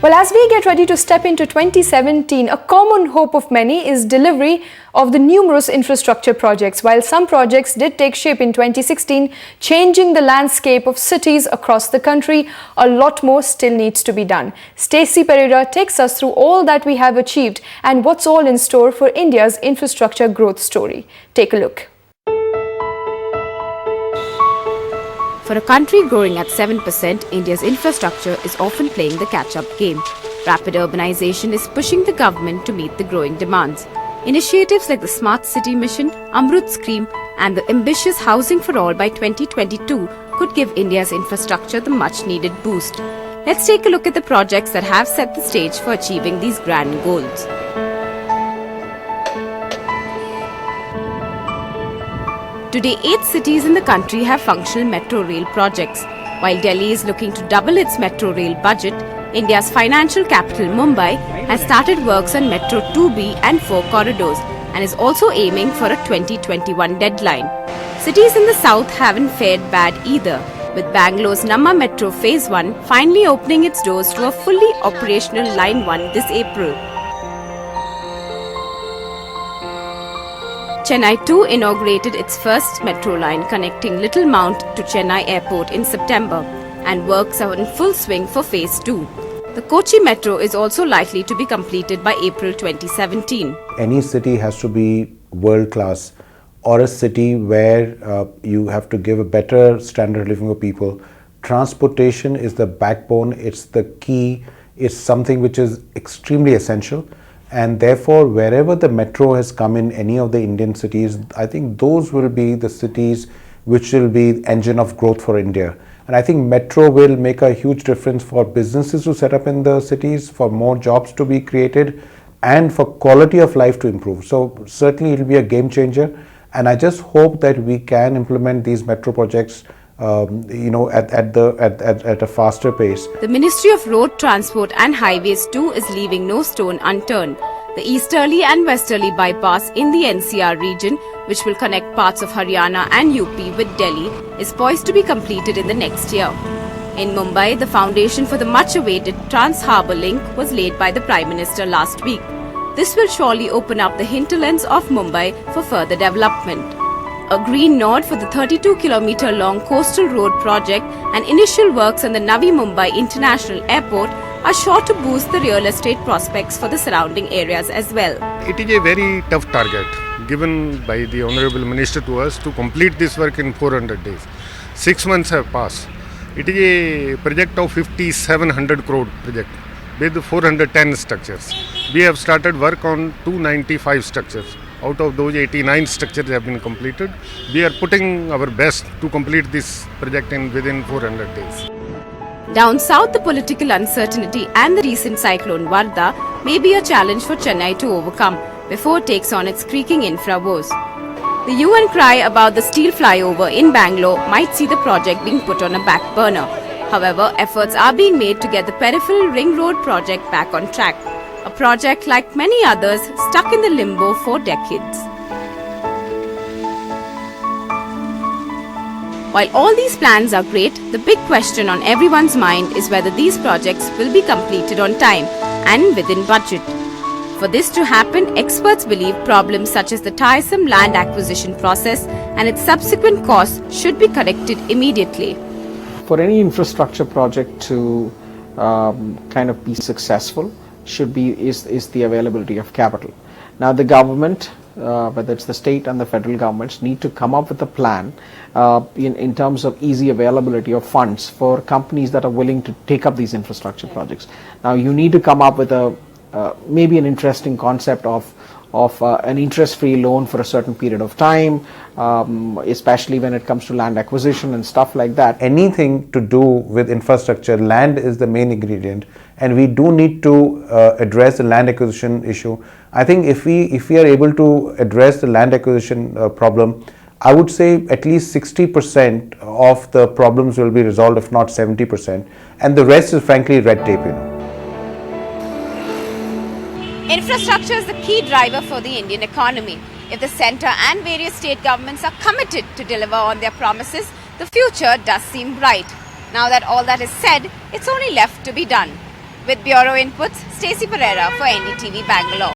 Well, as we get ready to step into 2017, a common hope of many is delivery of the numerous infrastructure projects. While some projects did take shape in 2016, changing the landscape of cities across the country, a lot more still needs to be done. Stacey Pereira takes us through all that we have achieved and what's all in store for India's infrastructure growth story. Take a look. For a country growing at 7%, India's infrastructure is often playing the catch-up game. Rapid urbanization is pushing the government to meet the growing demands. Initiatives like the Smart City Mission, Amrut Scheme and the ambitious Housing for All by 2022 could give India's infrastructure the much-needed boost. Let's take a look at the projects that have set the stage for achieving these grand goals. Today, 8 cities in the country have functional metro rail projects. While Delhi is looking to double its metro rail budget, India's financial capital Mumbai has started works on Metro 2B and 4 corridors and is also aiming for a 2021 deadline. Cities in the south haven't fared bad either, with Bangalore's Namma Metro Phase 1 finally opening its doors to a fully operational Line 1 this April. Chennai too inaugurated its first metro line connecting Little Mount to Chennai Airport in September, and works are in full swing for Phase 2. The Kochi Metro is also likely to be completed by April 2017. Any city has to be world class, or a city where you have to give a better standard of living for people. Transportation is the backbone, it's the key, it's something which is extremely essential. And therefore, wherever the metro has come in any of the Indian cities, I think those will be the cities which will be the engine of growth for India. And I think metro will make a huge difference for businesses to set up in the cities, for more jobs to be created, and for quality of life to improve. So certainly it will be a game changer. And I just hope that we can implement these metro projects at a faster pace. The Ministry of Road Transport and Highways too is leaving no stone unturned. The easterly and westerly bypass in the NCR region, which will connect parts of Haryana and UP with Delhi, is poised to be completed in the next year. In Mumbai, the foundation for the much-awaited Trans-Harbour Link was laid by the Prime Minister last week. This will surely open up the hinterlands of Mumbai for further development. A green nod for the 32-kilometer-long coastal road project and initial works on the Navi Mumbai International Airport are sure to boost the real estate prospects for the surrounding areas as well. It is a very tough target given by the Honourable Minister to us to complete this work in 400 days. 6 months have passed. It is a project of 5,700 crore project with 410 structures. We have started work on 295 structures. Out of those, 89 structures have been completed. We are putting our best to complete this project within 400 days. Down south, the political uncertainty and the recent cyclone Varda may be a challenge for Chennai to overcome before it takes on its creaking infra woes. The hue and cry about the steel flyover in Bangalore might see the project being put on a back burner. However, efforts are being made to get the peripheral ring road project back on track. A project like many others stuck in the limbo for decades. While all these plans are great, the big question on everyone's mind is whether these projects will be completed on time and within budget. For this to happen, experts believe problems such as the tiresome land acquisition process and its subsequent costs should be corrected immediately. For any infrastructure project to kind of be successful, is the availability of capital. Now the government, whether it's the state and the federal governments, need to come up with a plan in terms of easy availability of funds for companies that are willing to take up these infrastructure projects. Now you need to come up with maybe an interesting concept of an interest-free loan for a certain period of time, especially when it comes to land acquisition and stuff like that. Anything to do with infrastructure, land is the main ingredient, and we do need to address the land acquisition issue. I think if we are able to address the land acquisition problem, I would say at least 60% of the problems will be resolved, if not 70%, and the rest is frankly red tape. Infrastructure is the key driver for the Indian economy. If the centre and various state governments are committed to deliver on their promises, the future does seem bright. Now that all that is said, it's only left to be done. With Bureau Inputs, Stacey Pereira for NDTV Bangalore.